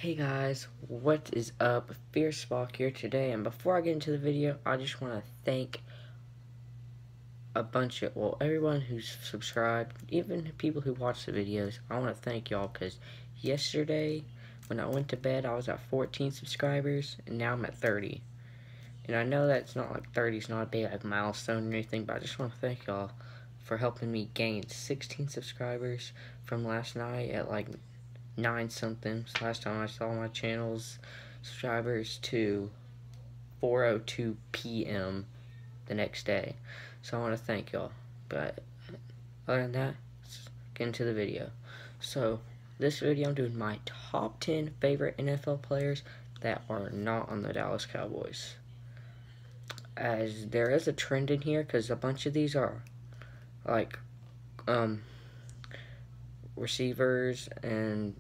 Hey guys, what is up? Fierce Spock here today, and before I get into the video, I just want to thank everyone who's subscribed, even people who watch the videos. I want to thank y'all because yesterday, when I went to bed, I was at 14 subscribers, and now I'm at 30. And I know that's not like 30 is not a big milestone or anything, but I just want to thank y'all for helping me gain 16 subscribers from last night at like 9 something. So last time I saw my channel's subscribers to 4:02 p.m. the next day. So I want to thank y'all. But other than that, let's get into the video. So this video I'm doing my top 10 favorite NFL players that are not on the Dallas Cowboys. As there is a trend in here because a bunch of these are like receivers and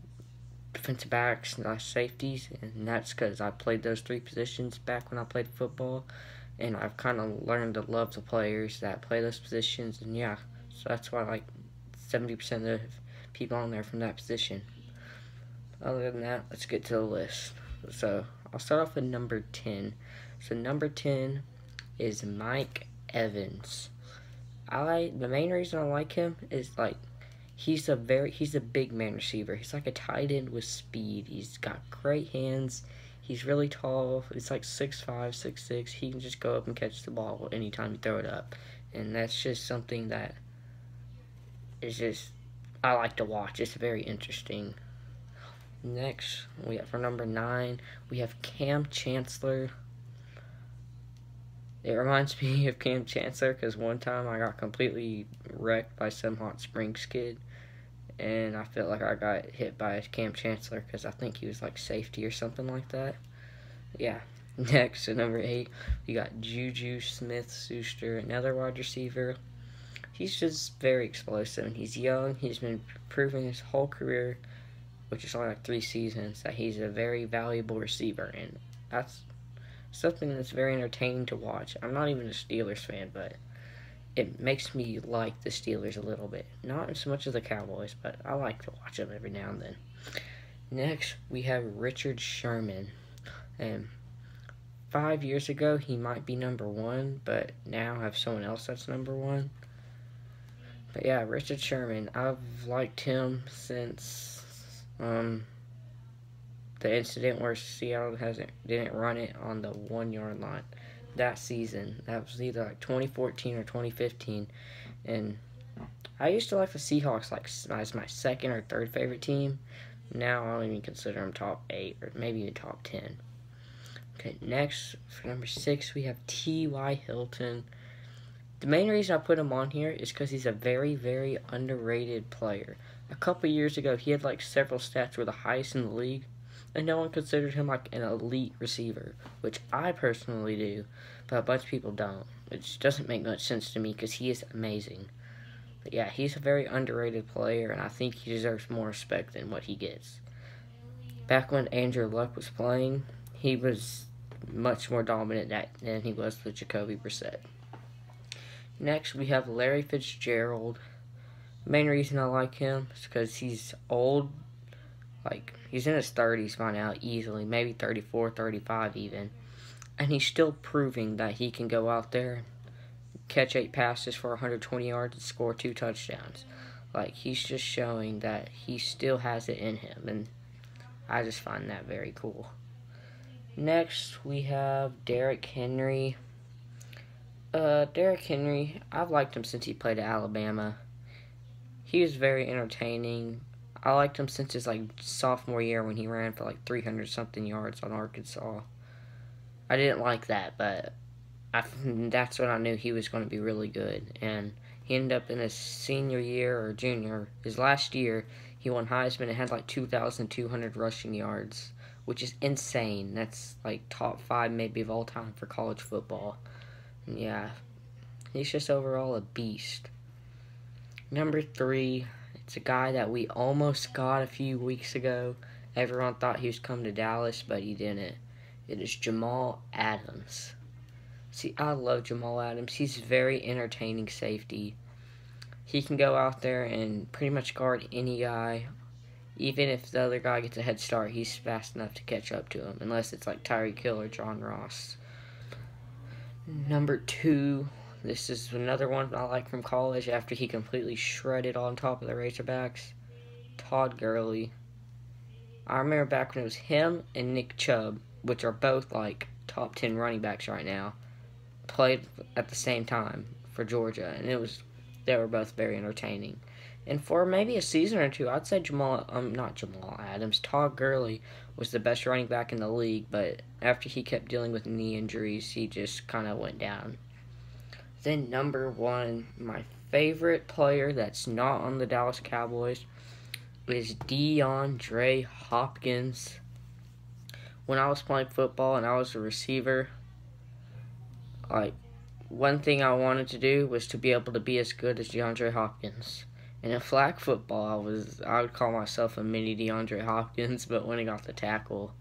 defensive backs and safeties, and that's because I played those three positions back when I played football, and I've kind of learned to love the players that play those positions, and yeah, so that's why like 70% of the people on there from that position. Other than that, let's get to the list. So I'll start off with number 10. So number 10 is Mike Evans. The main reason I like him is like he's a big man receiver. He's like a tight end with speed. He's got great hands. He's really tall. He's like 6'5", 6'6". He can just go up and catch the ball anytime you throw it up. And that's just something that is just I like to watch. It's very interesting. Next, we have for number 9, we have Cam Chancellor. It reminds me of Cam Chancellor because one time I got completely wrecked by some Hot Springs kid, and I felt like I got hit by Cam Chancellor because I think he was like safety or something like that. Yeah. Next, at number 8, we got Juju Smith-Schuster, another wide receiver. He's just very explosive, and he's young. He's been proving his whole career, which is only like 3 seasons, that he's a very valuable receiver, and that's something that's very entertaining to watch. I'm not even a Steelers fan, but it makes me like the Steelers a little bit. Not so much as the Cowboys, but I like to watch them every now and then. Next, we have Richard Sherman. And 5 years ago, he might be number 1, but now I have someone else that's number 1. But yeah, Richard Sherman, I've liked him since the incident where Seattle didn't run it on the 1-yard line that season. That was either like 2014 or 2015, and I used to like the Seahawks like as my second or third favorite team. Now I don't even consider them top 8 or maybe even top 10. Okay, next for number 6 we have T.Y. Hilton. The main reason I put him on here is because he's a very, very underrated player. A couple years ago, he had like several stats were the highest in the league, and no one considered him like an elite receiver, which I personally do, but a bunch of people don't, which doesn't make much sense to me because he is amazing. But yeah, he's a very underrated player, and I think he deserves more respect than what he gets. Back when Andrew Luck was playing, he was much more dominant than he was with Jacoby Brissett. Next, we have Larry Fitzgerald. The main reason I like him is because he's old. Like, he's in his 30s by now, easily. Maybe 34, 35 even. And he's still proving that he can go out there, catch 8 passes for 120 yards, and score 2 touchdowns. Like, he's just showing that he still has it in him. And I just find that very cool. Next, we have Derrick Henry. Derrick Henry, I've liked him since he played at Alabama. He was very entertaining. I liked him since his like sophomore year when he ran for like 300-something yards on Arkansas. I didn't like that, but that's when I knew he was going to be really good. And he ended up in his senior year or junior, his last year, he won Heisman and had like 2,200 rushing yards, which is insane. That's like top 5 maybe of all time for college football. And yeah, he's just overall a beast. Number 3, it's a guy that we almost got a few weeks ago. Everyone thought he was coming to Dallas, but he didn't. It is Jamal Adams. See, I love Jamal Adams. He's a very entertaining safety. He can go out there and pretty much guard any guy. Even if the other guy gets a head start, he's fast enough to catch up to him, unless it's like Tyreek Hill or John Ross. Number 2, this is another one I like from college after he completely shredded on top of the Razorbacks. Todd Gurley. I remember back when it was him and Nick Chubb, which are both like top 10 running backs right now, played at the same time for Georgia, and they were both very entertaining. And for maybe a season or two, I'd say not Jamal Adams, Todd Gurley was the best running back in the league, but after he kept dealing with knee injuries, he just kind of went down. Then number 1, my favorite player that's not on the Dallas Cowboys is DeAndre Hopkins. When I was playing football and I was a receiver, like, one thing I wanted to do was to be able to be as good as DeAndre Hopkins. And in flag football, I would call myself a mini DeAndre Hopkins, but when I got the tackle,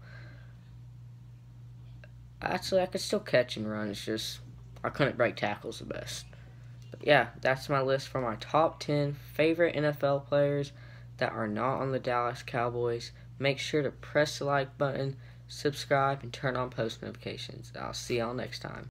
actually I could still catch and run. It's just I couldn't break tackles the best. But yeah, that's my list for my top 10 favorite NFL players that are not on the Dallas Cowboys. Make sure to press the like button, subscribe, and turn on post notifications. I'll see y'all next time.